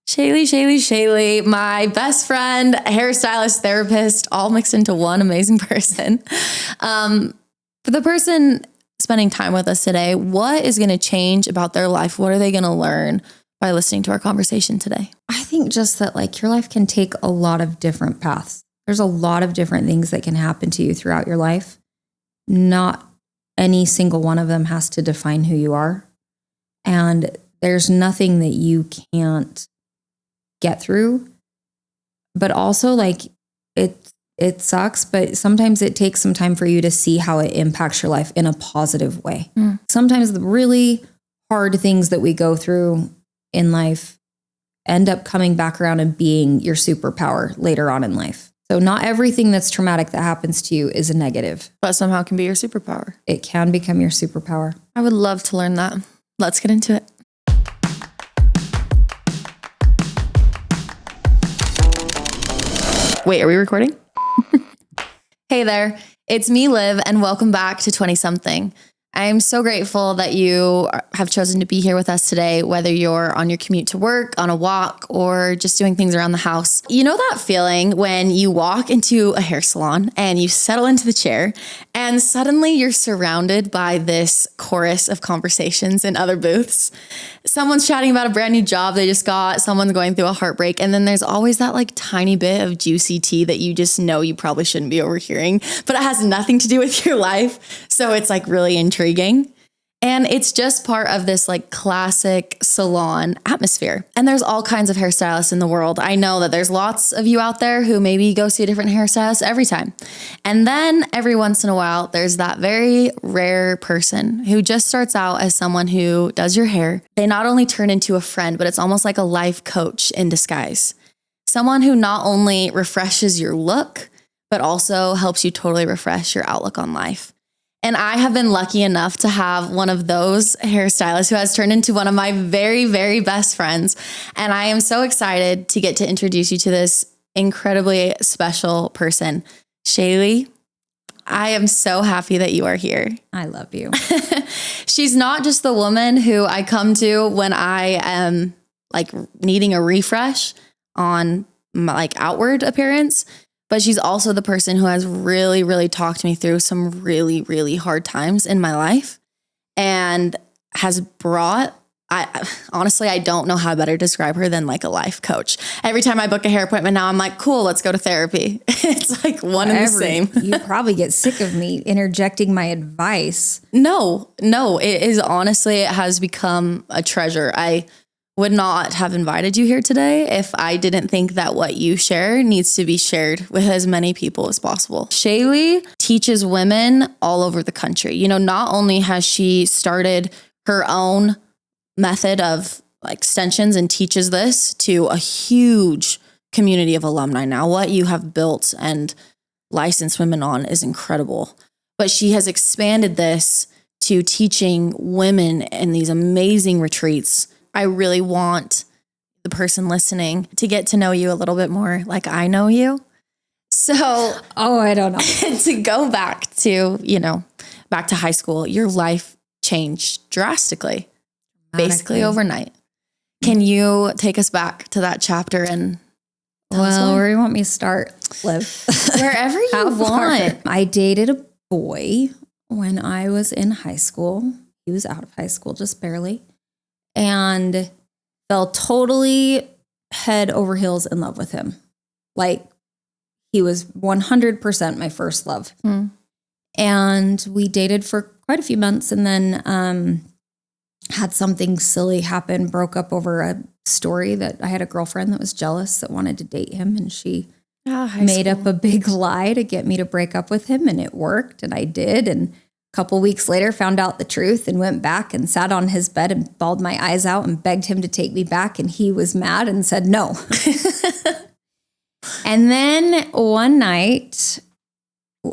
Shaylie, my best friend, hairstylist, therapist, all mixed into one amazing person. For the person spending time with us today, what is going to change about their life? What are they going to learn by listening to our conversation today? I think just that like your life can take a lot of different paths. There's a lot of different things that can happen to you throughout your life. Not any single one of them has to define who you are. And there's nothing that you can't get through. But also like it sucks, but sometimes it takes some time for you to see how it impacts your life in a positive way. Sometimes the really hard things that we go through in life end up coming back around and being your superpower later on in life. So not everything that's traumatic that happens to you is a negative. But somehow can be your superpower. It can become your superpower. I would love to learn that. Let's get into it. Wait, are we recording? Hey there, it's me, Liv, and welcome back to 20 Something. I'm so grateful that you have chosen to be here with us today, whether you're on your commute to work, on a walk, or just doing things around the house. You know that feeling when you walk into a hair salon and you settle into the chair and suddenly you're surrounded by this chorus of conversations in other booths. Someone's chatting about a brand new job they just got, someone's going through a heartbreak, and then there's always that like tiny bit of juicy tea that you just know you probably shouldn't be overhearing, but it has nothing to do with your life. So it's like really intriguing. And it's just part of this like classic salon atmosphere. And there's all kinds of hairstylists in the world. I know that there's lots of you out there who maybe go see a different hairstylist every time. And then every once in a while, there's that very rare person who just starts out as someone who does your hair. They not only turn into a friend, but it's almost like a life coach in disguise. Someone who not only refreshes your look, but also helps you totally refresh your outlook on life. And I have been lucky enough to have one of those hairstylists who has turned into one of my very, very best friends. And I am so excited to get to introduce you to this incredibly special person. Shaylie, I am so happy that you are here. I love you. She's not just the woman who I come to when I am like needing a refresh on my like outward appearance, but she's also the person who has really, really talked me through some really, really hard times in my life and has brought, honestly, I don't know how better to describe her than like a life coach. Every time I book a hair appointment now, I'm like, cool, let's go to therapy. It's like one and the same. You probably get sick of me interjecting my advice. No, it is honestly, it has become a treasure. I would not have invited you here today if I didn't think that what you share needs to be shared with as many people as possible. Shaylie teaches women all over the country. You know, not only has she started her own method of like extensions and teaches this to a huge community of alumni now. What you have built and licensed women on is incredible. But she has expanded this to teaching women in these amazing retreats. I really want the person listening to get to know you a little bit more like I know you. So, I don't know. To go back to, back to high school, your life changed drastically, basically overnight. Can you take us back to that chapter and where do you want me to start, Liv? Wherever you want. I dated a boy when I was in high school. He was out of high school, just barely. And fell totally head over heels in love with him. Like he was 100% my first love. And we dated for quite a few months and then had something silly happen, broke up over a story that I had a girlfriend that was jealous that wanted to date him. And she made up a big lie to get me to break up with him. And it worked. And I did. And couple weeks later, found out the truth and went back and sat on his bed and bawled my eyes out and begged him to take me back. And he was mad and said no. And then one night,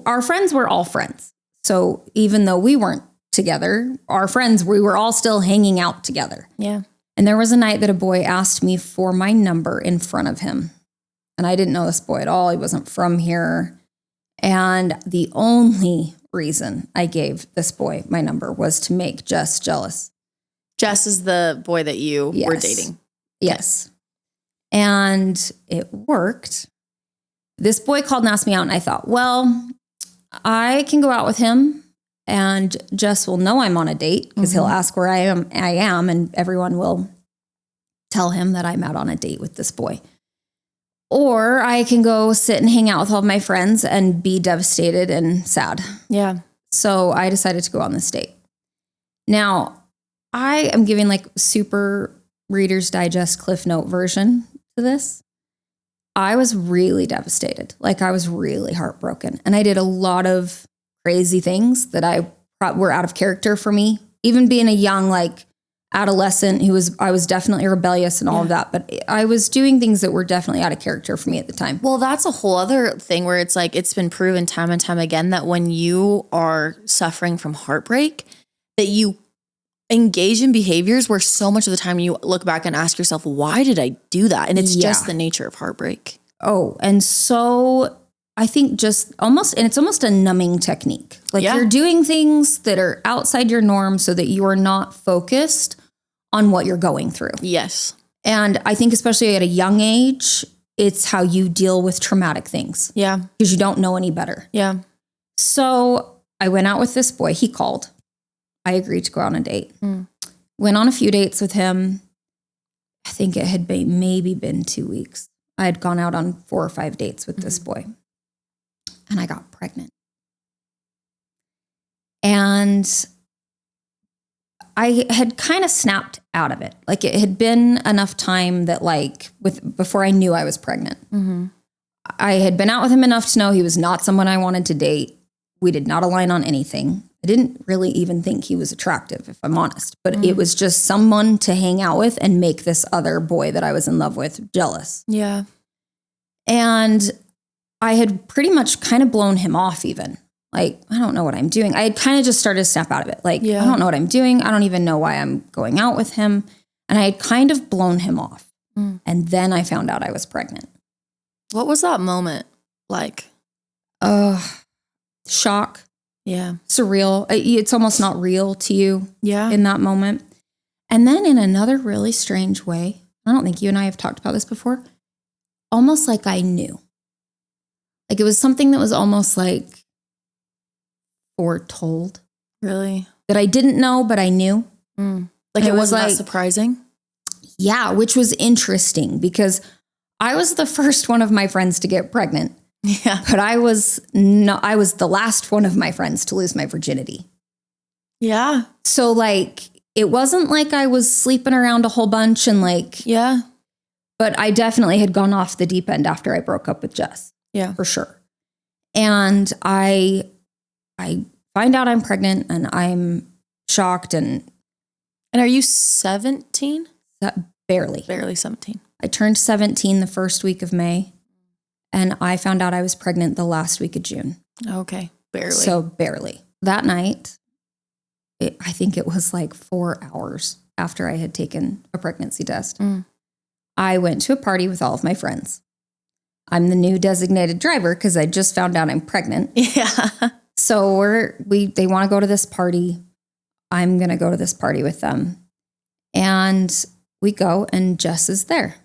our friends were all friends. So even though we weren't together, our friends, we were all still hanging out together. Yeah. And there was a night that a boy asked me for my number in front of him. And I didn't know this boy at all. He wasn't from here. And the only reason I gave this boy my number was to make Jess jealous. Jess is the boy that you were dating. Yes. And it worked. This boy called and asked me out, and I thought, well, I can go out with him and Jess will know I'm on a date because he'll ask where I am, and everyone will tell him that I'm out on a date with this boy. Or I can go sit and hang out with all of my friends and be devastated and sad. Yeah. So I decided to go on this date. Now, I am giving like super Reader's Digest Cliff Note version to this. I was really devastated. Like I was really heartbroken. And I did a lot of crazy things that were out of character for me. Even being a young, like adolescent I was definitely rebellious and all of that. But I was doing things that were definitely out of character for me at the time. Well, that's a whole other thing where it's like, it's been proven time and time again that when you are suffering from heartbreak, that you engage in behaviors where so much of the time you look back and ask yourself, why did I do that? And it's just the nature of heartbreak. Oh, and so I think it's almost a numbing technique. Like you're doing things that are outside your norm so that you are not focused on what you're going through. Yes. And I think especially at a young age, it's how you deal with traumatic things. Yeah. Because you don't know any better. Yeah. So I went out with this boy. He called. I agreed to go on a date. Went on a few dates with him. I think it had maybe been 2 weeks. I had gone out on 4 or 5 dates with this boy. And I got pregnant. And I had kind of snapped out of it. Like it had been enough time that before I knew I was pregnant. I had been out with him enough to know he was not someone I wanted to date. We did not align on anything. I didn't really even think he was attractive, if I'm honest. But it was just someone to hang out with and make this other boy that I was in love with jealous. Yeah. And I had pretty much kind of blown him off even. Like, I don't know what I'm doing. I had kind of just started to snap out of it. Like, I don't know what I'm doing. I don't even know why I'm going out with him. And I had kind of blown him off. And then I found out I was pregnant. What was that moment like? Shock. Yeah. Surreal. It's almost not real to you in that moment. And then in another really strange way, I don't think you and I have talked about this before, almost like I knew. Like it was something that was almost like foretold. Really? That I didn't know, but I knew. Like it wasn't that surprising? Yeah, which was interesting because I was the first one of my friends to get pregnant. Yeah. But I was the last one of my friends to lose my virginity. Yeah. So like, it wasn't like I was sleeping around a whole bunch and like, but I definitely had gone off the deep end after I broke up with Jess. Yeah. For sure. And I find out I'm pregnant and I'm shocked and are you 17? Barely 17. I turned 17 the first week of May. And I found out I was pregnant the last week of June. Okay. Barely. So barely. That night, I think it was like 4 hours after I had taken a pregnancy test. I went to a party with all of my friends. I'm the new designated driver because I just found out I'm pregnant. Yeah. So they want to go to this party. I'm going to go to this party with them. And we go and Jess is there.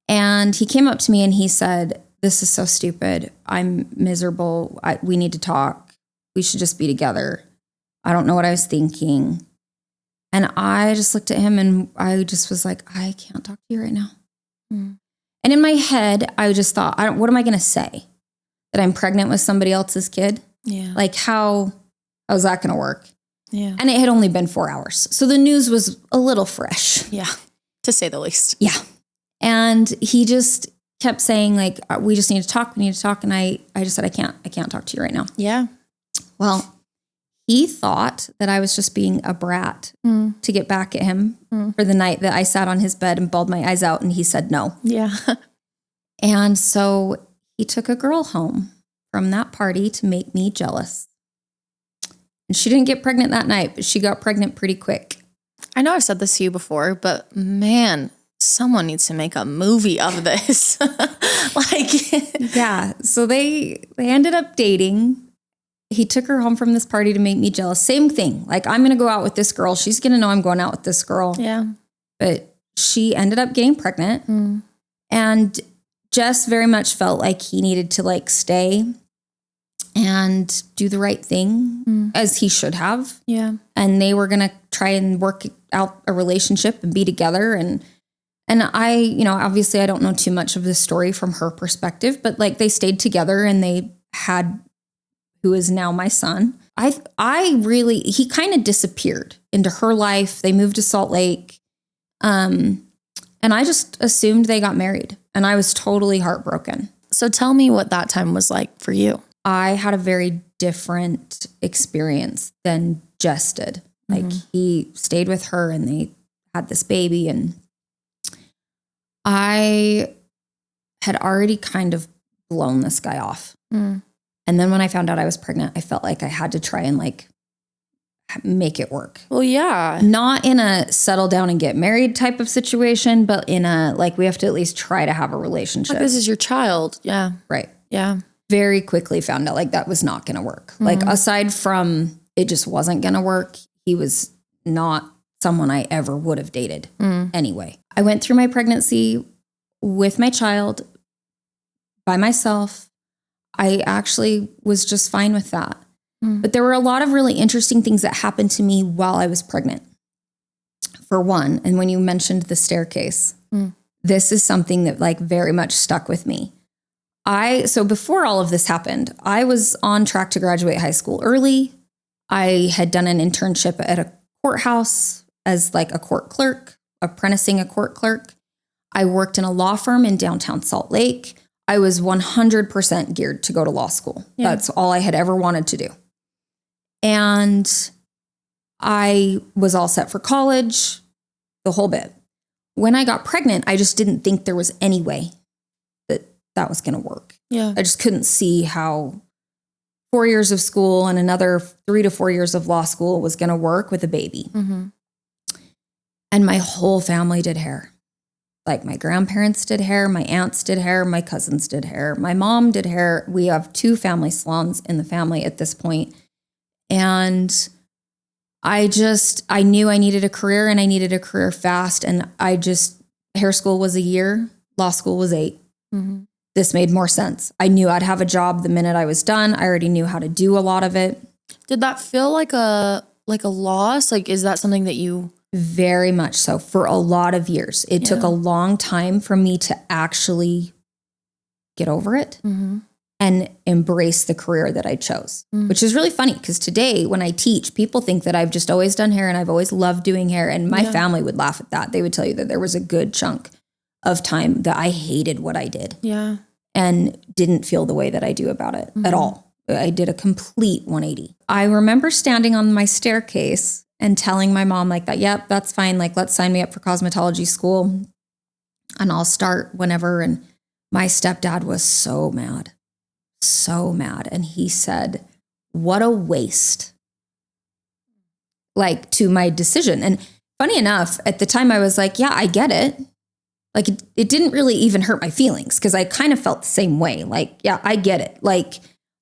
And he came up to me and he said, "This is so stupid. I'm miserable. We need to talk. We should just be together. I don't know what I was thinking." And I just looked at him and I just was like, I can't talk to you right now. And in my head, I just thought, what am I going to say? That I'm pregnant with somebody else's kid? Yeah. Like how's that going to work? Yeah. And it had only been 4 hours. So the news was a little fresh. Yeah. To say the least. Yeah. And he just kept saying like, we just need to talk. We need to talk. And I just said, I can't talk to you right now. Yeah. Well, he thought that I was just being a brat to get back at him for the night that I sat on his bed and bawled my eyes out. And he said no. Yeah. And so he took a girl home from that party to make me jealous. And she didn't get pregnant that night, but she got pregnant pretty quick. I know I've said this to you before, but man, someone needs to make a movie of this. Yeah. So they ended up dating. He took her home from this party to make me jealous. Same thing. Like, I'm going to go out with this girl. She's going to know I'm going out with this girl. Yeah. But she ended up getting pregnant and Jess very much felt like he needed to like stay and do the right thing as he should have. Yeah. And they were going to try and work out a relationship and be together. And I, you know, obviously I don't know too much of the story from her perspective, but like they stayed together and they had who is now my son. He kind of disappeared into her life. They moved to Salt Lake. And I just assumed they got married and I was totally heartbroken. So tell me what that time was like for you. I had a very different experience than Jess did. Like he stayed with her and they had this baby and I had already kind of blown this guy off. And then when I found out I was pregnant, I felt like I had to try and like make it work. Well, yeah. Not in a settle down and get married type of situation, but in a, like, we have to at least try to have a relationship. Like this is your child. Yeah. Right. Yeah. Very quickly found out like that was not going to work. Like aside from it just wasn't going to work, he was not someone I ever would have dated anyway. I went through my pregnancy with my child by myself. I actually was just fine with that. But there were a lot of really interesting things that happened to me while I was pregnant. For one, and when you mentioned the staircase, this is something that like very much stuck with me. So before all of this happened, I was on track to graduate high school early. I had done an internship at a courthouse as like a court clerk, apprenticing a court clerk. I worked in a law firm in downtown Salt Lake. I was 100% geared to go to law school. Yeah. That's all I had ever wanted to do. And I was all set for college, the whole bit. When I got pregnant, I just didn't think there was any way that was going to work. Yeah. I just couldn't see how 4 years of school and another 3 to 4 years of law school was going to work with a baby. And my whole family did hair. Like my grandparents did hair, my aunts did hair, my cousins did hair, my mom did hair. We have 2 family salons in the family at this point. And I knew I needed a career and I needed a career fast. And hair school was a year, law school was 8. This made more sense. I knew I'd have a job the minute I was done. I already knew how to do a lot of it. Did that feel like a loss? Like, is that something that you... Very much so. For a lot of years. It took a long time for me to actually get over it and embrace the career that I chose, which is really funny because today when I teach, people think that I've just always done hair and I've always loved doing hair. And my family would laugh at that. They would tell you that there was a good chunk of time that I hated what I did and didn't feel the way that I do about it at all. I did a complete 180. I remember standing on my staircase and telling my mom like that, yep, that's fine. Like, let's sign me up for cosmetology school and I'll start whenever. And my stepdad was so mad. And he said, what a waste. Like, to my decision. And funny enough, at the time I was like, yeah, I get it. Like, it didn't really even hurt my feelings because I kind of felt the same way. Like, yeah, I get it. Like,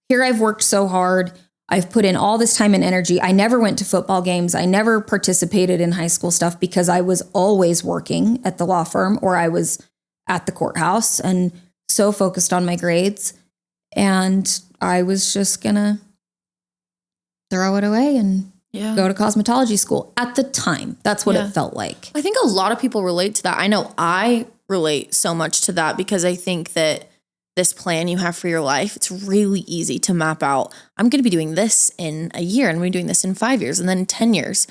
here I've worked so hard. I've put in all this time and energy. I never went to football games. I never participated in high school stuff because I was always working at the law firm or I was at the courthouse and so focused on my grades. And I was just going to throw it away and go to cosmetology school at the time. That's what it felt like. I think a lot of people relate to that. I know I relate so much to that because I think that this plan you have for your life, it's really easy to map out. I'm going to be doing this in a year and we're doing this in 5 years and then 10 years.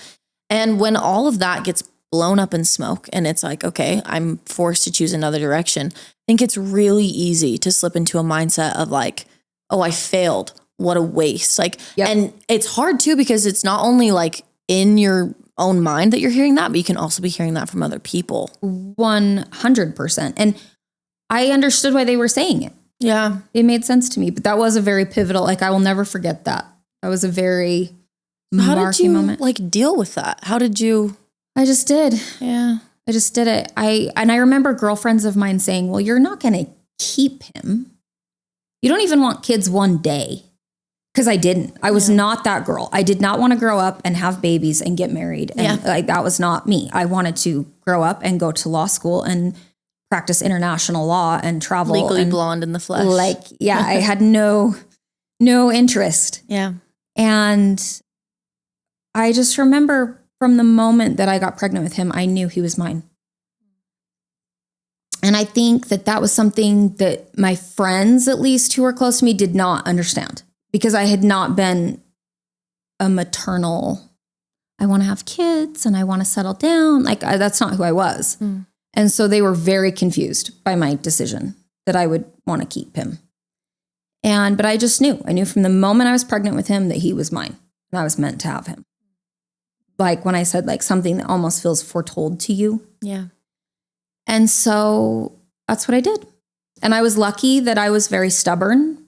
And when all of that gets blown up in smoke and it's like, okay, I'm forced to choose another direction. I think it's really easy to slip into a mindset of like, oh, I failed. What a waste. Like, and it's hard too, because it's not only like in your own mind that you're hearing that, but you can also be hearing that from other people. 100%. And I understood why they were saying it. Yeah. It made sense to me, but that was a very pivotal, like, I will never forget that. That was a very marking moment. Like deal with that? How did you? I just did. Yeah. I just did it. I remember girlfriends of mine saying, well, you're not going to keep him. You don't even want kids one day. Because I didn't. I was not that girl. I did not want to grow up and have babies and get married. And like, that was not me. I wanted to grow up and go to law school and practice international law and travel. Legally and blonde in the flesh. Like, I had no interest. Yeah. And I just remember from the moment that I got pregnant with him, I knew he was mine. And I think that was something that my friends, at least who were close to me, did not understand, because I had not been a maternal, I want to have kids and I want to settle down. Like, that's not who I was. And so they were very confused by my decision that I would want to keep him. But I just knew. I knew from the moment I was pregnant with him that he was mine and I was meant to have him. Like when I said, like, something that almost feels foretold to you. Yeah. And so that's what I did. And I was lucky that I was very stubborn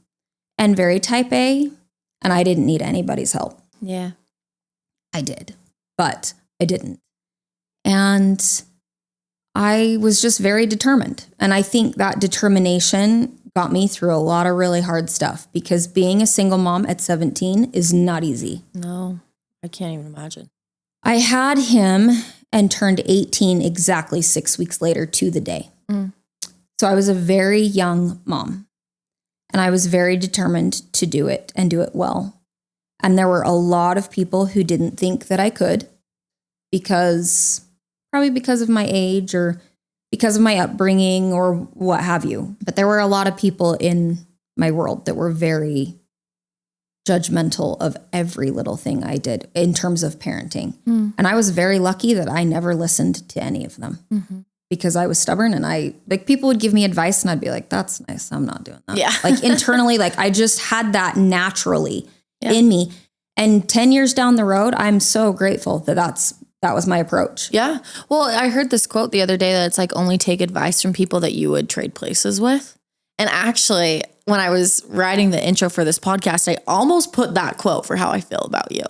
and very type A, and I didn't need anybody's help. Yeah. I did, but I didn't. And I was just very determined. And I think that determination got me through a lot of really hard stuff, because being a single mom at 17 is not easy. No, I can't even imagine. I had him and turned 18 exactly 6 weeks later to the day. So I was a very young mom, and I was very determined to do it and do it well. And there were a lot of people who didn't think that I could, probably because of my age or because of my upbringing or what have you. But there were a lot of people in my world that were very judgmental of every little thing I did in terms of parenting. And I was very lucky that I never listened to any of them, because I was stubborn, and people would give me advice and I'd be like, that's nice, I'm not doing that. Yeah. Like internally, like I just had that naturally in me. And 10 years down the road, I'm so grateful that was my approach. Yeah. Well, I heard this quote the other day that it's like, only take advice from people that you would trade places with. And actually, when I was writing the intro for this podcast, I almost put that quote for how I feel about you.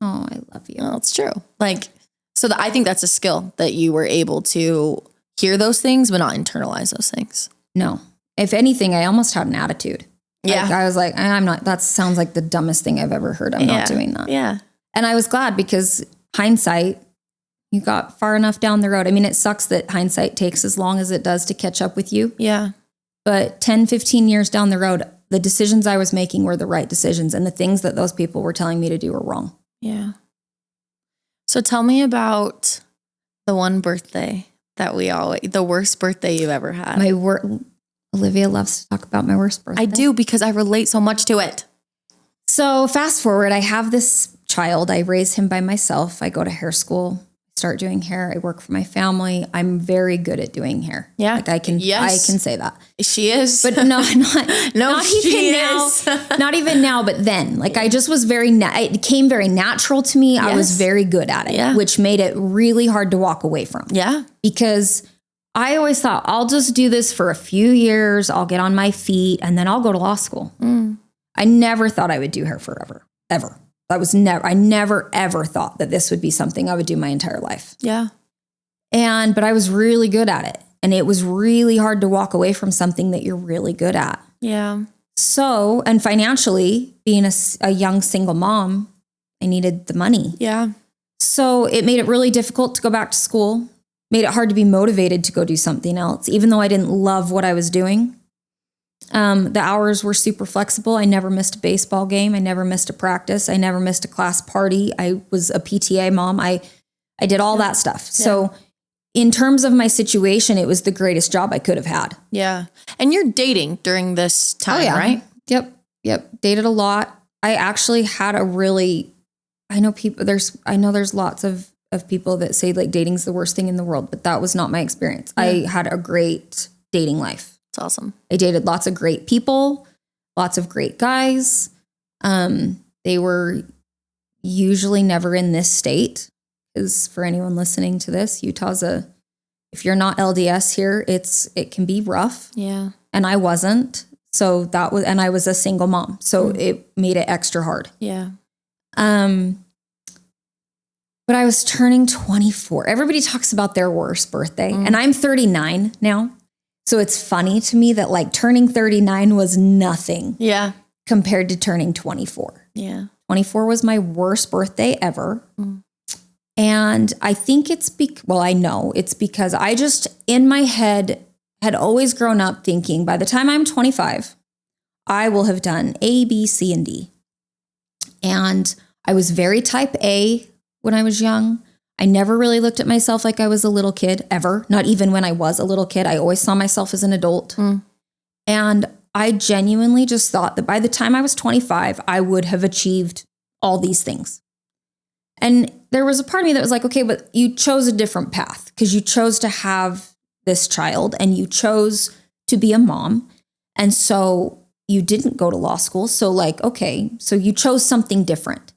Oh, I love you. Well, it's true. Like, so I think that's a skill, that you were able to hear those things, but not internalize those things. No. If anything, I almost had an attitude. Yeah. Like, I was like, I'm not, that sounds like the dumbest thing I've ever heard. I'm not doing that. Yeah. And I was glad, because hindsight, you got far enough down the road. I mean, it sucks that hindsight takes as long as it does to catch up with you. Yeah. But 10, 15 years down the road, the decisions I was making were the right decisions, and the things that those people were telling me to do were wrong. Yeah. So tell me about the one birthday that the worst birthday you've ever had. Olivia loves to talk about my worst birthday. I do, because I relate so much to it. So fast forward, I have this child. I raise him by myself. I go to hair school, start doing hair. I work for my family. I'm very good at doing hair. Yeah. Like I can say that. She is. But not even now, but then. Like I just was it came very natural to me. Yes. I was very good at it, which made it really hard to walk away from. Yeah. Because I always thought, I'll just do this for a few years. I'll get on my feet and then I'll go to law school. I never thought I would do hair forever, ever. I never, ever thought that this would be something I would do my entire life. Yeah. But I was really good at it. And it was really hard to walk away from something that you're really good at. Yeah. So, and financially, being a young single mom, I needed the money. Yeah. So it made it really difficult to go back to school, made it hard to be motivated to go do something else, even though I didn't love what I was doing. The hours were super flexible. I never missed a baseball game. I never missed a practice. I never missed a class party. I was a PTA mom. I did all that stuff. Yeah. So in terms of my situation, it was the greatest job I could have had. Yeah. And you're dating during this time, right? Yep. Dated a lot. I actually had I know there's lots of people that say like dating's the worst thing in the world, but that was not my experience. Yeah. I had a great dating life. Awesome. I dated lots of great people, lots of great guys. They were usually never in this state, because for anyone listening to this, Utah's if you're not LDS here, it can be rough. Yeah. And I wasn't. So and I was a single mom. So it made it extra hard. Yeah. But I was turning 24. Everybody talks about their worst birthday, and I'm 39 now. So it's funny to me that like turning 39 was nothing. Yeah. compared to turning 24. Yeah. 24 was my worst birthday ever. And I think I know it's because I just, in my head, had always grown up thinking by the time I'm 25, I will have done A, B, C, and D. And I was very type A when I was young. I never really looked at myself like I was a little kid ever. Not even when I was a little kid. I always saw myself as an adult. And I genuinely just thought that by the time I was 25, I would have achieved all these things. And there was a part of me that was like, okay, but you chose a different path because you chose to have this child and you chose to be a mom. And so you didn't go to law school. So like, okay, so you chose something different.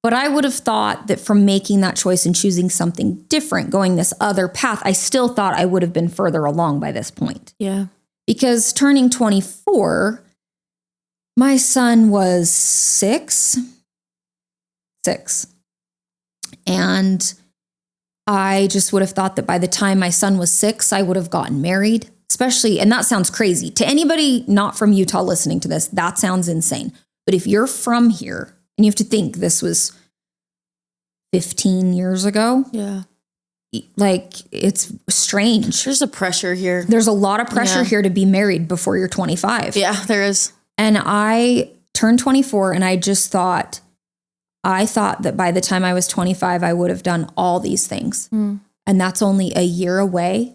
But I would have thought that from making that choice and choosing something different, going this other path, I still thought I would have been further along by this point. Yeah. Because turning 24, my son was six. And I just would have thought that by the time my son was 6, I would have gotten married, especially, and that sounds crazy. To anybody not from Utah listening to this, that sounds insane. But if you're from here, and you have to think this was 15 years ago. Yeah. Like, it's strange. There's a pressure here. There's a lot of pressure here to be married before you're 25. Yeah, there is. And I turned 24 and I thought that by the time I was 25, I would have done all these things. And that's only a year away.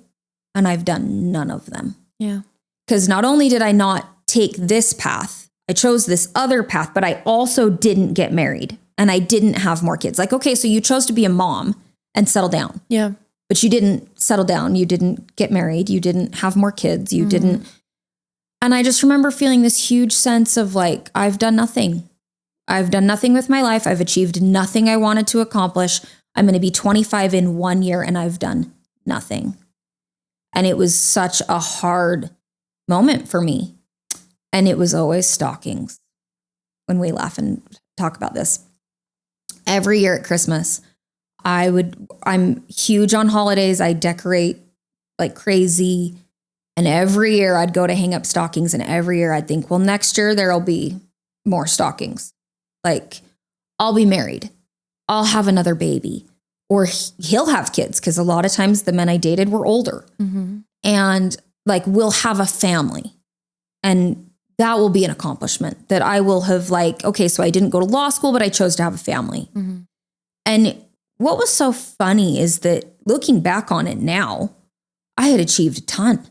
And I've done none of them. Yeah. Because not only did I not take this path, I chose this other path, but I also didn't get married and I didn't have more kids. Like, okay, so you chose to be a mom and settle down. Yeah. But you didn't settle down. You didn't get married. You didn't have more kids. You didn't. And I just remember feeling this huge sense of like, I've done nothing. I've done nothing with my life. I've achieved nothing I wanted to accomplish. I'm going to be 25 in 1 year and I've done nothing. And it was such a hard moment for me. And it was always stockings when we laugh and talk about this. Every year at Christmas, I'm huge on holidays. I decorate like crazy. And every year I'd go to hang up stockings. And every year I'd think, well, next year there'll be more stockings. Like, I'll be married. I'll have another baby. Or he'll have kids. Because a lot of times the men I dated were older. And like, we'll have a family. And that will be an accomplishment that I will have like, okay, so I didn't go to law school, but I chose to have a family. And what was so funny is that looking back on it now, I had achieved a ton,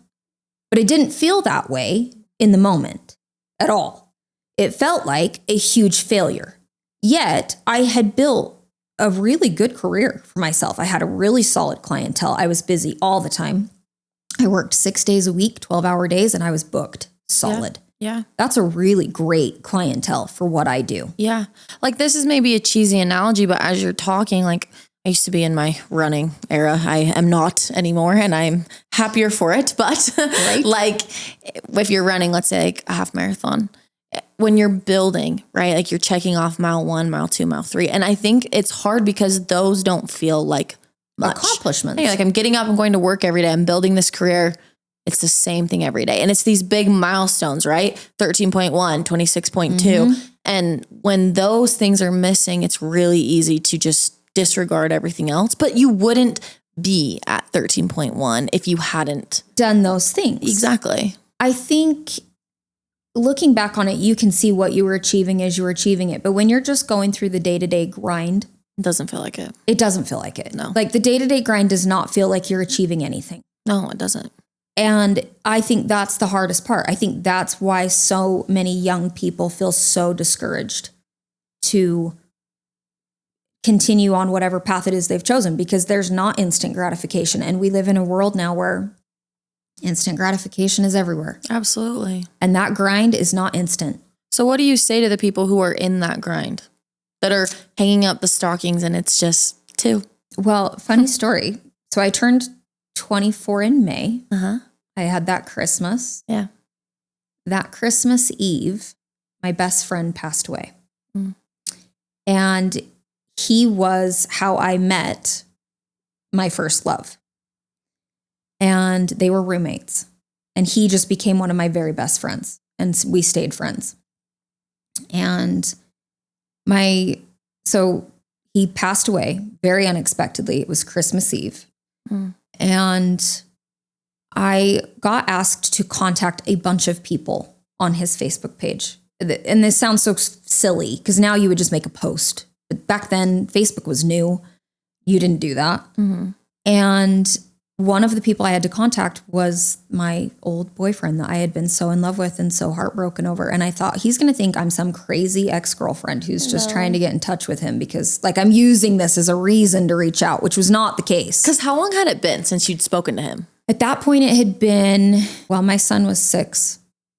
but it didn't feel that way in the moment at all. It felt like a huge failure. Yet I had built a really good career for myself. I had a really solid clientele. I was busy all the time. I worked 6 days a week, 12-hour days, and I was booked solid. Yeah. That's a really great clientele for what I do. Yeah. Like, this is maybe a cheesy analogy, but as you're talking, like, I used to be in my running era. I am not anymore and I'm happier for it. But like, if you're running, let's say like a half marathon, when you're building, right? Like, you're checking off mile 1, mile 2, mile 3. And I think it's hard because those don't feel like much accomplishments. Hey, like, I'm getting up, I'm going to work every day. I'm building this career. It's the same thing every day. And it's these big milestones, right? 13.1, 26.2. And when those things are missing, it's really easy to just disregard everything else. But you wouldn't be at 13.1 if you hadn't done those things. Exactly. I think looking back on it, you can see what you were achieving as you were achieving it. But when you're just going through the day-to-day grind, it doesn't feel like it. It doesn't feel like it. No. Like, the day-to-day grind does not feel like you're achieving anything. No, it doesn't. And I think that's the hardest part. I think that's why so many young people feel so discouraged to continue on whatever path it is they've chosen, because there's not instant gratification. And we live in a world now where instant gratification is everywhere. Absolutely. And that grind is not instant. So what do you say to the people who are in that grind, that are hanging up the stockings and it's just 2? Well, funny story. So I turned 24 in May. Uh-huh. I had that Christmas. Yeah. That Christmas Eve, my best friend passed away. And he was how I met my first love. And they were roommates. And he just became one of my very best friends. And we stayed friends. And so he passed away very unexpectedly. It was Christmas Eve. And I got asked to contact a bunch of people on his Facebook page. And this sounds so silly because now you would just make a post. But back then, Facebook was new. You didn't do that. And one of the people I had to contact was my old boyfriend that I had been so in love with and so heartbroken over. And I thought he's going to think I'm some crazy ex-girlfriend who's just trying to get in touch with him because like I'm using this as a reason to reach out, which was not the case. Because how long had it been since you'd spoken to him? At that point, it had been, well, my son was 6.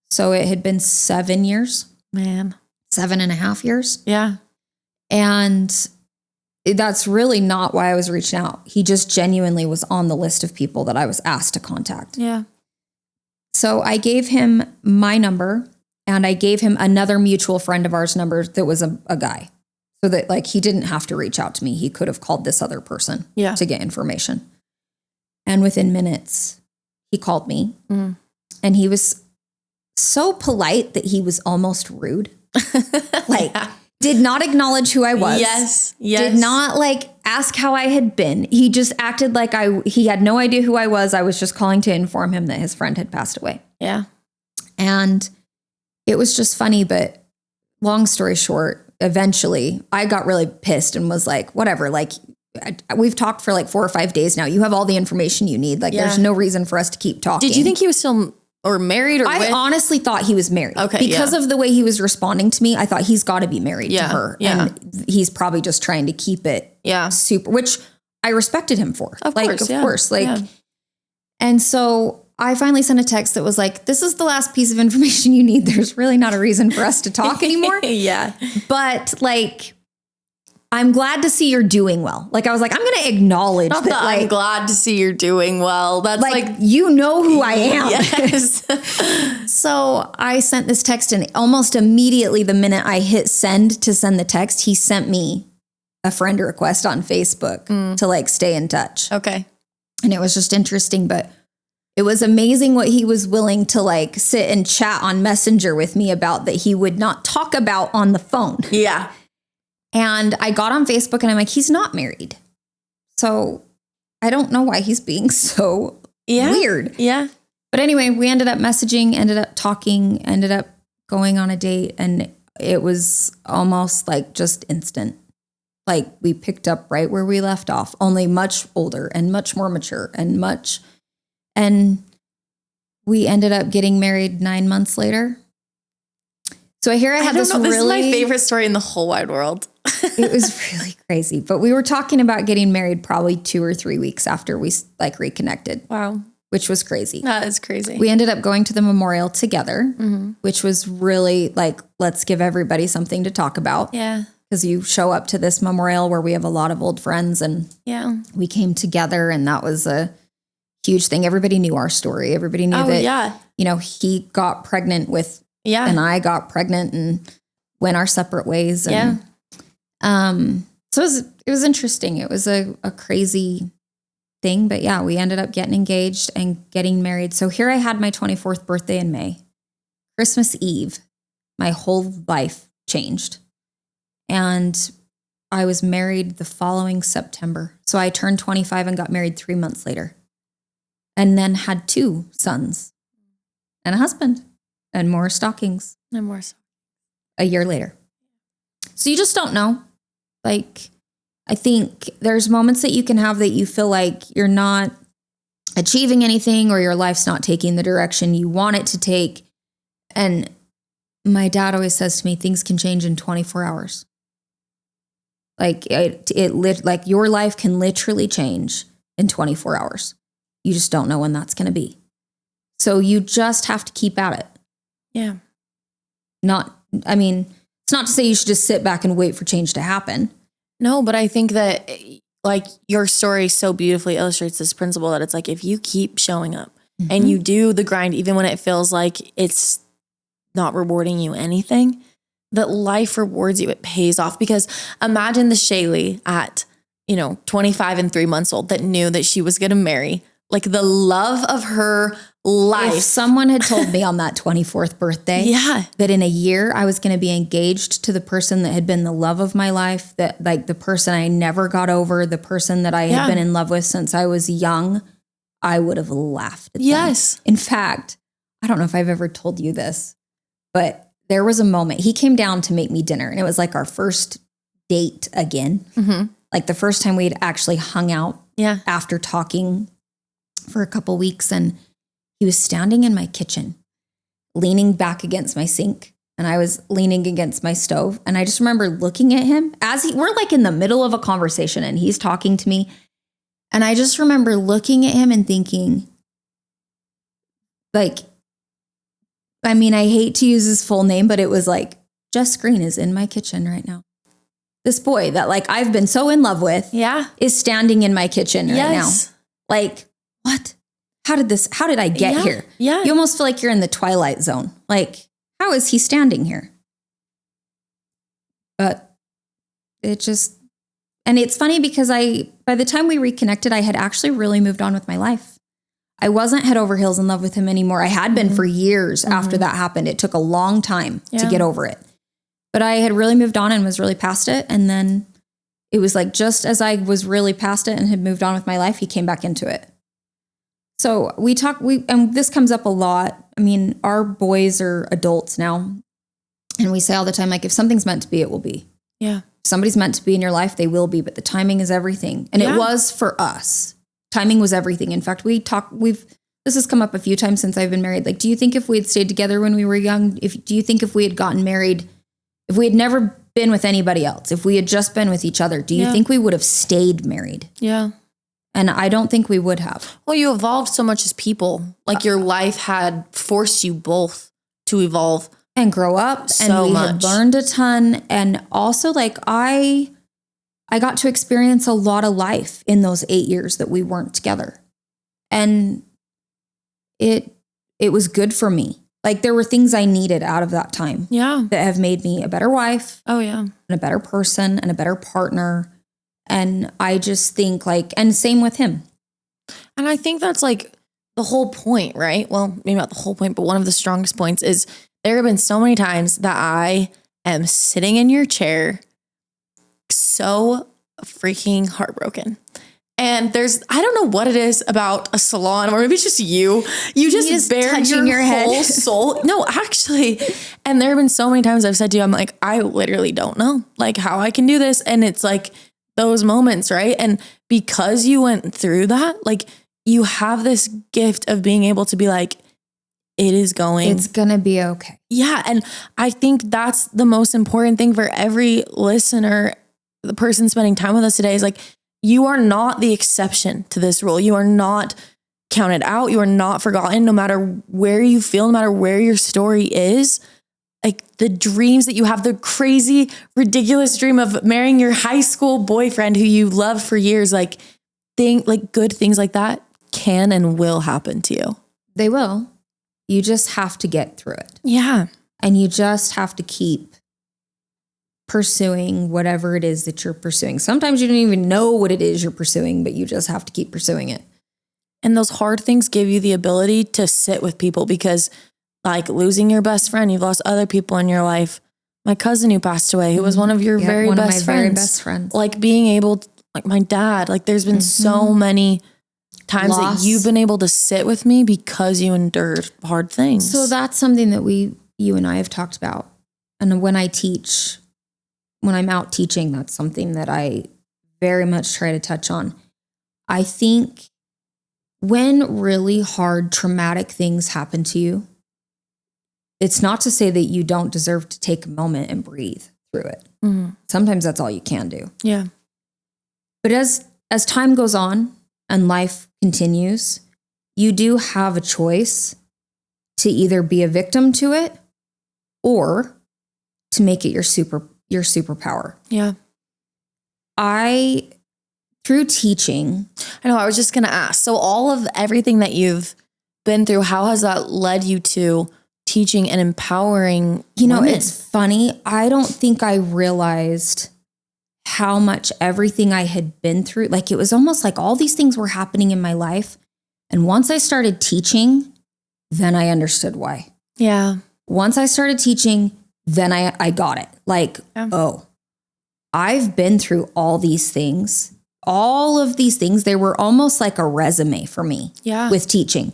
So it had been 7 years. Man. 7.5 years. Yeah. And that's really not why I was reaching out. He just genuinely was on the list of people that I was asked to contact. Yeah. So I gave him my number and I gave him another mutual friend of ours number that was a guy. So that like he didn't have to reach out to me. He could have called this other person to get information. And within minutes, he called me and he was so polite that he was almost rude. Like, did not acknowledge who I was. Yes. Did not like ask how I had been. He just acted like he had no idea who I was. I was just calling to inform him that his friend had passed away. Yeah. And it was just funny, but long story short, eventually I got really pissed and was like, whatever, like we've talked for like 4 or 5 days now. You have all the information you need. Like there's no reason for us to keep talking. Did you think he was still or married or I honestly thought he was married. Okay. Because of the way he was responding to me, I thought he's got to be married to her. Yeah. And he's probably just trying to keep it super, which I respected him for. Of course. And so I finally sent a text that was like, this is the last piece of information you need. There's really not a reason for us to talk anymore. But like, I'm glad to see you're doing well. Like I was like, I'm going to acknowledge that. Like, I'm glad to see you're doing well. That's like you know who I am. Yes. So I sent this text and almost immediately the minute I hit send to send the text, he sent me a friend request on Facebook to like stay in touch. Okay. And it was just interesting, but it was amazing what he was willing to like sit and chat on Messenger with me about that he would not talk about on the phone. Yeah. And I got on Facebook and I'm like, he's not married. So I don't know why he's being so weird. Yeah. But anyway, we ended up messaging, ended up talking, ended up going on a date. And it was almost like just instant. Like we picked up right where we left off, only much older and much more mature and we ended up getting married 9 months later. So here I had this this is my favorite story in the whole wide world. It was really crazy. But we were talking about getting married probably 2 or 3 weeks after we like reconnected. Wow. Which was crazy. That is crazy. We ended up going to the memorial together, which was really like, let's give everybody something to talk about. Yeah. Because you show up to this memorial where we have a lot of old friends and we came together and that was a huge thing. Everybody knew our story. Everybody knew that, you know, he got pregnant with and I got pregnant and went our separate ways. And, so it was interesting. It was a crazy thing, but yeah, we ended up getting engaged and getting married. So here I had my 24th birthday in May. Christmas Eve, my whole life changed. And I was married the following September. So I turned 25 and got married 3 months later. And then had 2 sons and a husband and more stockings. And more. A year later. So you just don't know. Like, I think there's moments that you can have that you feel like you're not achieving anything or your life's not taking the direction you want it to take. And my dad always says to me, things can change in 24 hours. Like like your life can literally change in 24 hours. You just don't know when that's going to be. So you just have to keep at it. Yeah. It's not to say you should just sit back and wait for change to happen. No, but I think that like your story so beautifully illustrates this principle that it's like, if you keep showing up and you do the grind, even when it feels like it's not rewarding you anything, that life rewards you. It pays off. Because imagine the Shaylie at, 25 and 3 months old that knew that she was going to marry. Like the love of her life. If someone had told me on that 24th birthday that in a year I was going to be engaged to the person that had been the love of my life, that like the person I never got over, the person that I had been in love with since I was young, I would have laughed at them. In fact, I don't know if I've ever told you this, but there was a moment he came down to make me dinner, and it was like our first date again. Like the first time we had actually hung out after talking for a couple weeks. And he was standing in my kitchen, leaning back against my sink, and I was leaning against my stove. And I just remember looking at him we're like in the middle of a conversation and he's talking to me. And I just remember looking at him and thinking, like, I mean, I hate to use his full name, but it was like, Jess Green is in my kitchen right now. This boy that like I've been so in love with is standing in my kitchen right now. Like, what? How did I get here? You almost feel like you're in the Twilight Zone. Like, how is he standing here? But it just, and it's funny because by the time we reconnected, I had actually really moved on with my life. I wasn't head over heels in love with him anymore. I had been for years after that happened. It took a long time to get over it. But I had really moved on and was really past it. And then it was like, just as I was really past it and had moved on with my life, he came back into it. So and this comes up a lot. I mean, our boys are adults now. And we say all the time, like, if something's meant to be, it will be. Yeah. If somebody's meant to be in your life, they will be. But the timing is everything. And it was for us. Timing was everything. In fact, this has come up a few times since I've been married. Like, do you think if we had stayed together when we were young, do you think if we had gotten married, if we had never been with anybody else, if we had just been with each other, do you think we would have stayed married? Yeah. And I don't think we would have. Well, you evolved so much as people. Like your life had forced you both to evolve and grow up. So and we had learned a ton. And also like I got to experience a lot of life in those 8 years that we weren't together. And it was good for me. Like there were things I needed out of that time. That have made me a better wife. And a better person and a better partner. And I just think like, and same with him. And I think that's like the whole point, right? Well, maybe not the whole point, but one of the strongest points is there have been so many times that I am sitting in your chair so freaking heartbroken. And I don't know what it is about a salon, or maybe it's just you just bare your whole soul. No, actually. And there have been so many times I've said to you, I'm like, I literally don't know like how I can do this. And it's like those moments, right? And because you went through that, like you have this gift of being able to be like, it's going to be okay. Yeah. And I think that's the most important thing for every listener, the person spending time with us today is like, you are not the exception to this rule. You are not counted out. You are not forgotten, no matter where you feel, no matter where your story is. Like the dreams that you have, the crazy, ridiculous dream of marrying your high school boyfriend who you loved for years, like good things like that can and will happen to you. They will. You just have to get through it. Yeah. And you just have to keep pursuing whatever it is that you're pursuing. Sometimes you don't even know what it is you're pursuing, but you just have to keep pursuing it. And those hard things give you the ability to sit with people, because like losing your best friend, you've lost other people in your life. My cousin who passed away, who was one of your very best friends. Like being able to, like my dad, like there's been so many times that you've been able to sit with me because you endured hard things. So that's something that you and I have talked about. And when I'm out teaching, that's something that I very much try to touch on. I think when really hard, traumatic things happen to you, it's not to say that you don't deserve to take a moment and breathe through it. Sometimes that's all you can do. Yeah. But as time goes on and life continues, you do have a choice to either be a victim to it or to make it your superpower. Yeah. Through teaching. I know, I was just going to ask. So all of everything that you've been through, how has that led you to teaching and empowering women? It's funny. I don't think I realized how much everything I had been through, like it was almost like all these things were happening in my life. And once I started teaching, then I understood why. Yeah. Once I started teaching, then I got it. Like, oh, I've been through all these things. All of these things, they were almost like a resume for me with teaching.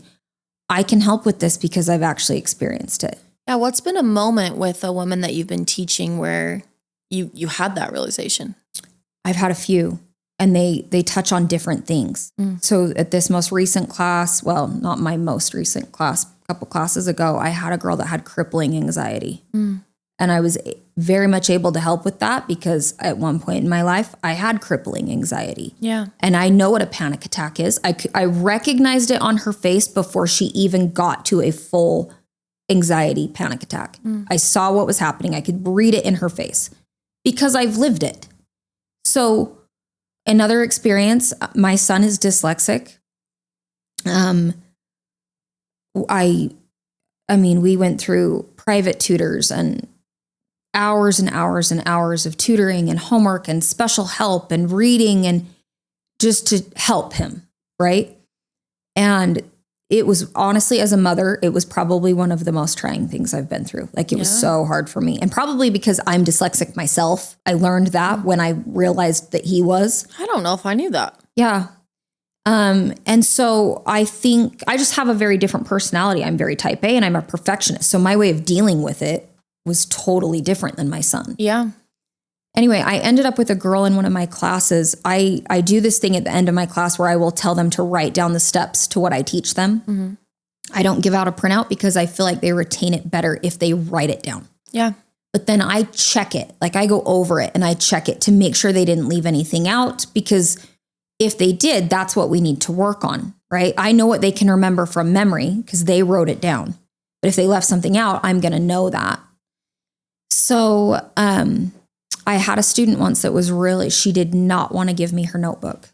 I can help with this because I've actually experienced it. Yeah. What's been a moment with a woman that you've been teaching where you had that realization? I've had a few, and they touch on different things. So at this most recent class, well, not my most recent class, a couple classes ago, I had a girl that had crippling anxiety. And I was very much able to help with that because at one point in my life, I had crippling anxiety. Yeah. And I know what a panic attack is. I recognized it on her face before she even got to a full anxiety panic attack. I saw what was happening. I could read it in her face because I've lived it. So another experience, my son is dyslexic. I mean, we went through private tutors and hours and hours and hours of tutoring and homework and special help and reading and just to help him, right? And it was honestly, as a mother, it was probably one of the most trying things I've been through. Like it was so hard for me. And probably because I'm dyslexic myself, I learned that when I realized that he was. I don't know if I knew that. Yeah. And so I think I just have a very different personality. I'm very type A and I'm a perfectionist. So my way of dealing with it was totally different than my son. Yeah. Anyway, I ended up with a girl in one of my classes. I do this thing at the end of my class where I will tell them to write down the steps to what I teach them. I don't give out a printout because I feel like they retain it better if they write it down. Yeah. But then I check it. Like I go over it and I check it to make sure they didn't leave anything out, because if they did, that's what we need to work on, right? I know what they can remember from memory because they wrote it down. But if they left something out, I'm going to know that. So I had a student once that she did not want to give me her notebook.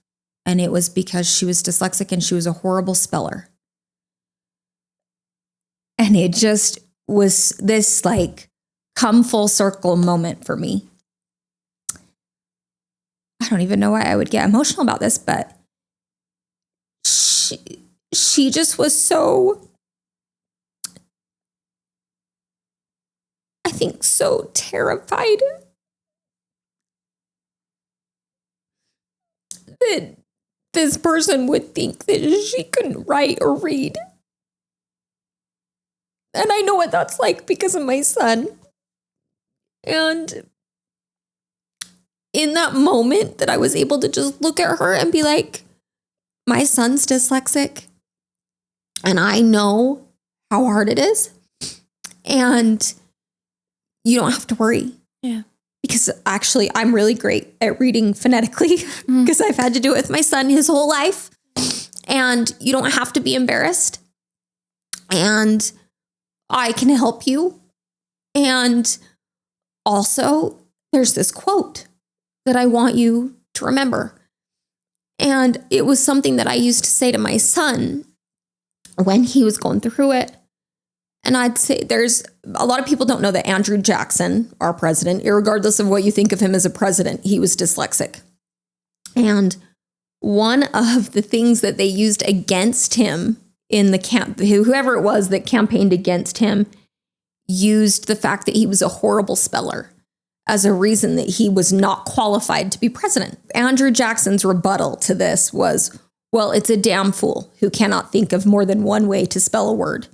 And it was because she was dyslexic and she was a horrible speller. And it just was this like come full circle moment for me. I don't even know why I would get emotional about this, but she just was so, I think, so terrified that this person would think that she couldn't write or read. And I know what that's like because of my son. And in that moment that I was able to just look at her and be like, my son's dyslexic and I know how hard it is. And you don't have to worry. Yeah. Because actually I'm really great at reading phonetically because I've had to do it with my son his whole life. And you don't have to be embarrassed. And I can help you. And also there's this quote that I want you to remember. And it was something that I used to say to my son when he was going through it. And I'd say there's a lot of people don't know that Andrew Jackson, our president, regardless of what you think of him as a president, he was dyslexic. And one of the things that they used against him in the camp, whoever it was that campaigned against him, used the fact that he was a horrible speller as a reason that he was not qualified to be president. Andrew Jackson's rebuttal to this was, well, it's a damn fool who cannot think of more than one way to spell a word.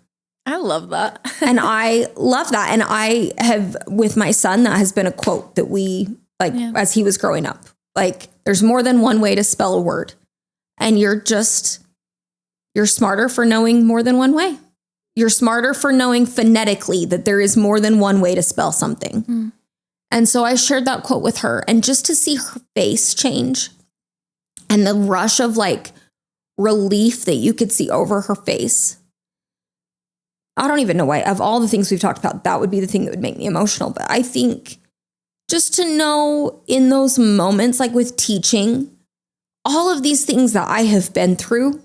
I love that. And I love that. And I have, with my son, that has been a quote that we, as he was growing up, like, there's more than one way to spell a word. And you're smarter for knowing more than one way. You're smarter for knowing phonetically that there is more than one way to spell something. And so I shared that quote with her, and just to see her face change and the rush of like relief that you could see over her face. I don't even know why. Of all the things we've talked about, that would be the thing that would make me emotional. But I think just to know in those moments, like with teaching, all of these things that I have been through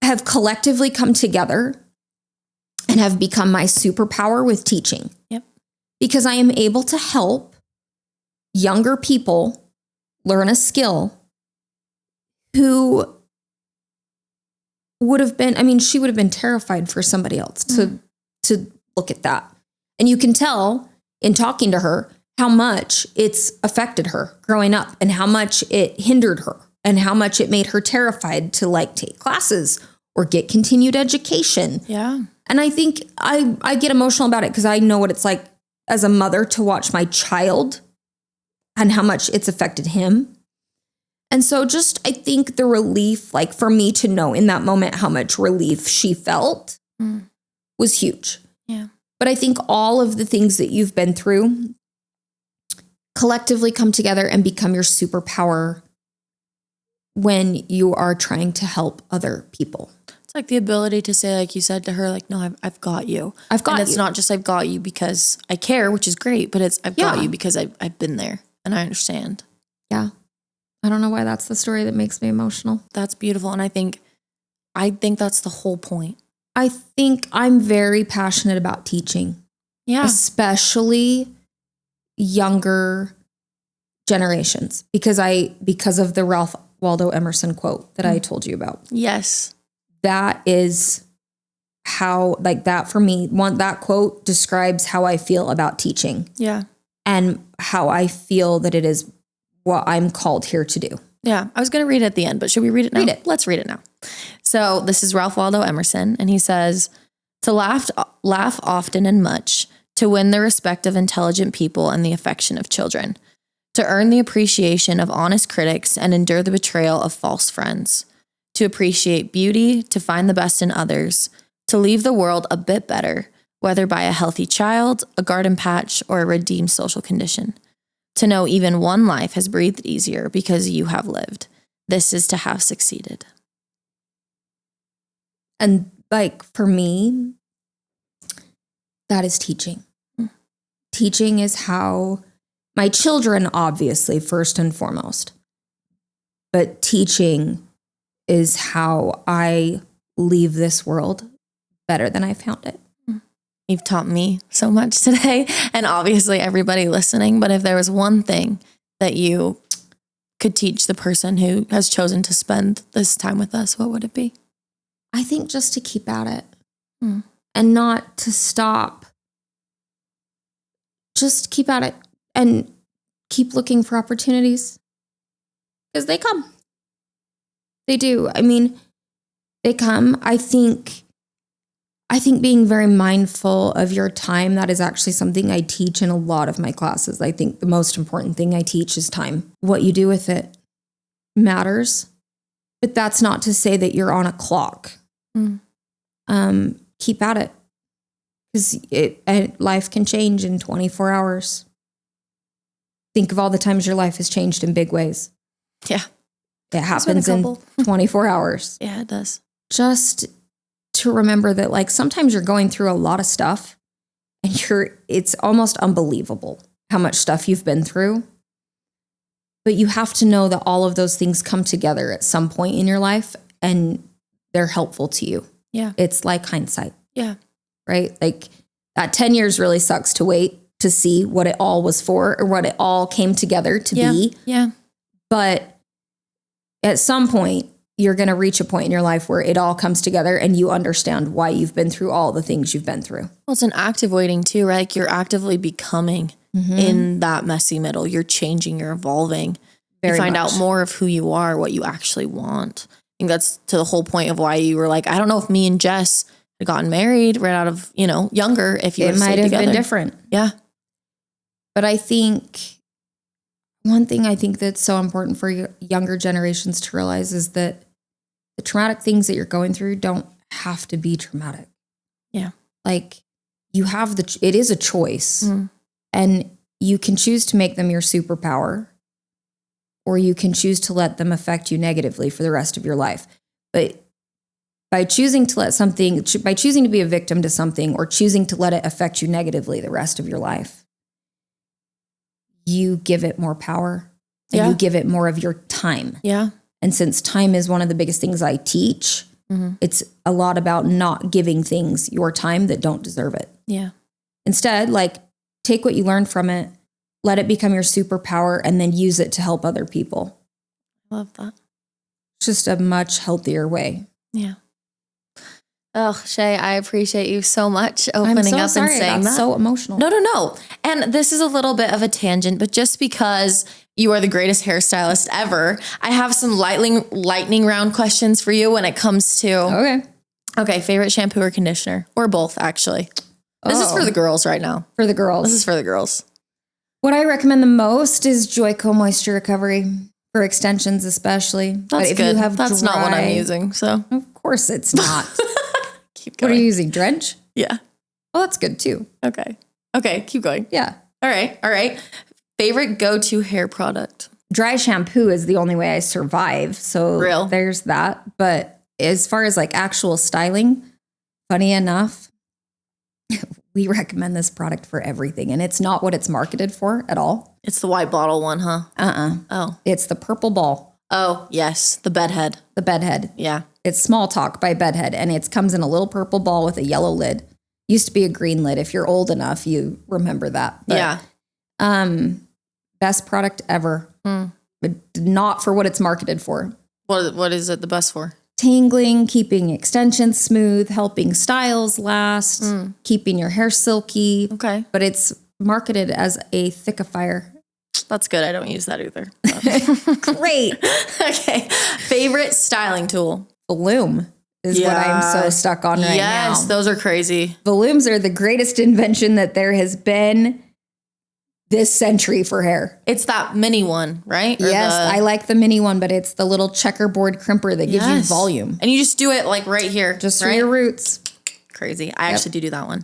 have collectively come together and have become my superpower with teaching. Yep. Because I am able to help younger people learn a skill who would have been, I mean, she would have been terrified for somebody else to look at that. And you can tell in talking to her how much it's affected her growing up and how much it hindered her and how much it made her terrified to like take classes or get continued education. Yeah. And I think I get emotional about it because I know what it's like as a mother to watch my child and how much it's affected him. And so just, I think the relief, like for me to know in that moment how much relief she felt was huge. Yeah. But I think all of the things that you've been through collectively come together and become your superpower when you are trying to help other people. It's like the ability to say, like you said to her, like, no, I've got you. I've got you. And it's not just I've got you because I care, which is great, but it's I've got you because I've been there and I understand. Yeah. I don't know why that's the story that makes me emotional. That's beautiful. And I think that's the whole point. I think I'm very passionate about teaching. Yeah. Especially younger generations because of the Ralph Waldo Emerson quote that I told you about. Yes. That is how, like that for me, that quote describes how I feel about teaching. Yeah. And how I feel that it is what I'm called here to do. Yeah. I was going to read it at the end, but should we read it now? Read it. Let's read it now. So this is Ralph Waldo Emerson, and he says, to laugh often and much, to win the respect of intelligent people and the affection of children, to earn the appreciation of honest critics and endure the betrayal of false friends, to appreciate beauty, to find the best in others, to leave the world a bit better, whether by a healthy child, a garden patch, or a redeemed social condition. To know even one life has breathed easier because you have lived. This is to have succeeded. And like for me, that is teaching. Teaching is how my children, obviously, first and foremost, but teaching is how I leave this world better than I found it. You've taught me so much today, and obviously everybody listening, but if there was one thing that you could teach the person who has chosen to spend this time with us, what would it be? I think just to keep at it and not to stop. Just keep at it and keep looking for opportunities because they come. They do. I mean, they come. I think being very mindful of your time, that is actually something I teach in a lot of my classes. I think the most important thing I teach is time. What you do with it matters, but that's not to say that you're on a clock. Keep at it because life can change in 24 hours. Think of all the times your life has changed in big ways. Yeah. It happens in 24 hours. Yeah, it does. Just to remember that like sometimes you're going through a lot of stuff and it's almost unbelievable how much stuff you've been through. But you have to know that all of those things come together at some point in your life and they're helpful to you. Yeah. It's like hindsight. Yeah. Right? Like that 10 years really sucks to wait to see what it all was for or what it all came together to be. Yeah. But at some point, you're going to reach a point in your life where it all comes together and you understand why you've been through all the things you've been through. Well, it's an active waiting too, right? Like you're actively becoming in that messy middle. You're changing, you're evolving. You find out more of who you are, what you actually want. I think that's to the whole point of why you were like, I don't know if me and Jess had gotten married right out of, younger, if you it might have been different. Yeah. But I think one thing I think that's so important for younger generations to realize is that the traumatic things that you're going through don't have to be traumatic. Yeah. Like it is a choice and you can choose to make them your superpower or you can choose to let them affect you negatively for the rest of your life. But by choosing to be a victim to something or choosing to let it affect you negatively the rest of your life, you give it more power and you give it more of your time. Yeah. And since time is one of the biggest things I teach, it's a lot about not giving things your time that don't deserve it. Yeah. Instead, like take what you learned from it, let it become your superpower, and then use it to help other people. I love that. It's just a much healthier way. Yeah. Oh, Shay, I appreciate you so much opening I'm so up sorry and saying I got that. so emotional. No. And this is a little bit of a tangent, but just because you are the greatest hairstylist ever, I have some lightning round questions for you when it comes to... Okay, favorite shampoo or conditioner? Or both, actually. This is for the girls right now. For the girls. This is for the girls. What I recommend the most is Joico Moisture Recovery for extensions, especially. That's but if good. You have That's not what I'm using, so. Of course it's not. Keep going. What are you using? Drench? Yeah. Well, that's good too. Okay, keep going. Yeah. All right. Favorite go-to hair product? Dry shampoo is the only way I survive. So there's that. But as far as like actual styling, funny enough, we recommend this product for everything. And it's not what it's marketed for at all. It's the white bottle one, huh? Oh. It's the purple ball. Oh, yes. The bedhead. The bedhead. Yeah. It's Small Talk by Bedhead. And it comes in a little purple ball with a yellow lid. Used to be a green lid. If you're old enough, you remember that. But, yeah. Best product ever. But not for what it's marketed for. What is it the best for? Tangling, keeping extensions smooth, helping styles last, keeping your hair silky. Okay. But it's marketed as a thickifier. That's good. I don't use that either. Great. Okay. Favorite styling tool? Volume is what I'm so stuck on right now. Yes, those are crazy. Volumes are the greatest invention that there has been this century for hair. It's that mini one, right? Yes, I like the mini one, but it's the little checkerboard crimper that gives you volume. And you just do it like right here. Just for your roots. Crazy. I actually do that one.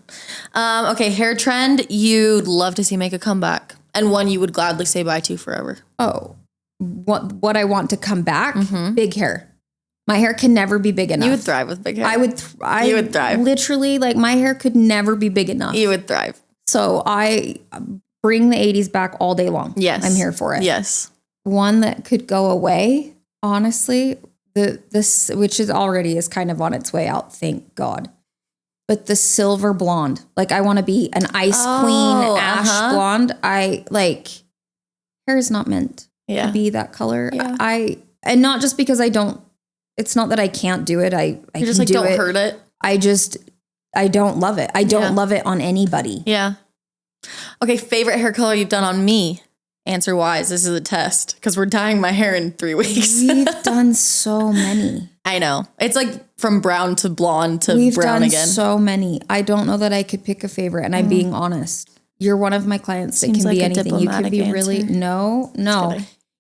Okay, hair trend you'd love to see make a comeback. And one you would gladly say bye to forever. Oh, what I want to come back? Big hair. My hair can never be big enough. You would thrive with big hair. You would thrive. Literally, like my hair could never be big enough. You would thrive. So I bring the 80s back all day long. Yes. I'm here for it. Yes. One that could go away, honestly, this which is already is kind of on its way out, thank God. But the silver blonde, like I want to be an ice queen, ash blonde. I like hair is not meant to be that color. Yeah. And not just because I don't. It's not that I can't do it. I You're just like don't hurt it. I don't love it. I don't love it on anybody. Yeah. Okay, favorite hair color you've done on me? Answer wise. This is a test because we're dyeing my hair in 3 weeks. We've done so many. I know. It's like from brown to blonde to brown again. We've done so many. I don't know that I could pick a favorite, and I'm being honest. You're one of my clients that can be anything. You can be really no.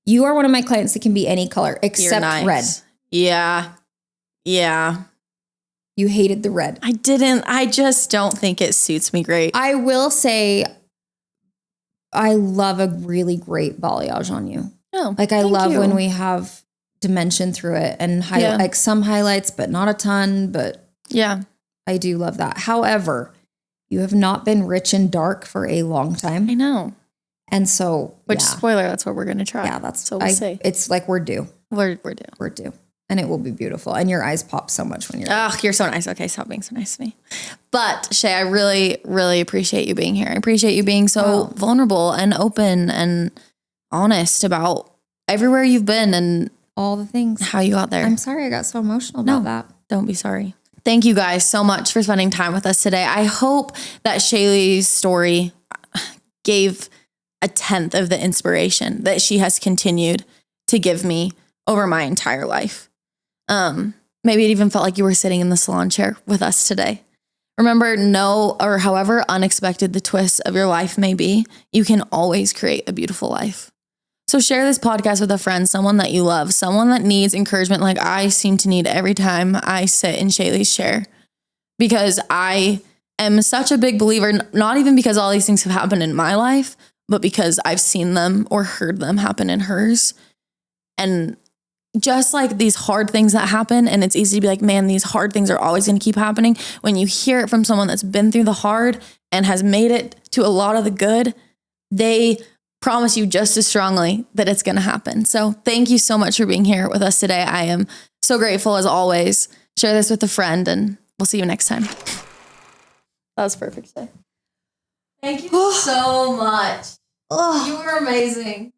You are one of my clients that can be any color except red. Yeah. You hated the red. I didn't. I just don't think it suits me great. I will say I love a really great balayage on you. Oh, like I love when we have dimension through it and like some highlights, but not a ton. But yeah, I do love that. However, you have not been rich and dark for a long time. I know. And so, spoiler, that's what we're going to try. Yeah, that's what we'll say. It's like we're due. We're due. We're due. And it will be beautiful. And your eyes pop so much when you're... Oh, you're so nice. Okay, stop being so nice to me. But Shay, I really, really appreciate you being here. I appreciate you being so vulnerable and open and honest about everywhere you've been and all the things. How you got there. I'm sorry I got so emotional about that. Don't be sorry. Thank you guys so much for spending time with us today. I hope that Shaylie's story gave 1/10 of the inspiration that she has continued to give me over my entire life. Maybe it even felt like you were sitting in the salon chair with us today. Remember, however unexpected the twists of your life may be, you can always create a beautiful life. So share this podcast with a friend, someone that you love, someone that needs encouragement like I seem to need every time I sit in Shaylie's chair. Because I am such a big believer, not even because all these things have happened in my life, but because I've seen them or heard them happen in hers. And just like these hard things that happen, and it's easy to be like, man, these hard things are always going to keep happening. When you hear it from someone that's been through the hard and has made it to a lot of the good, they promise you just as strongly that it's going to happen. So thank you so much for being here with us today. I am so grateful as always. Share this with a friend and we'll see you next time. That was perfect. Thank you so much. You were amazing.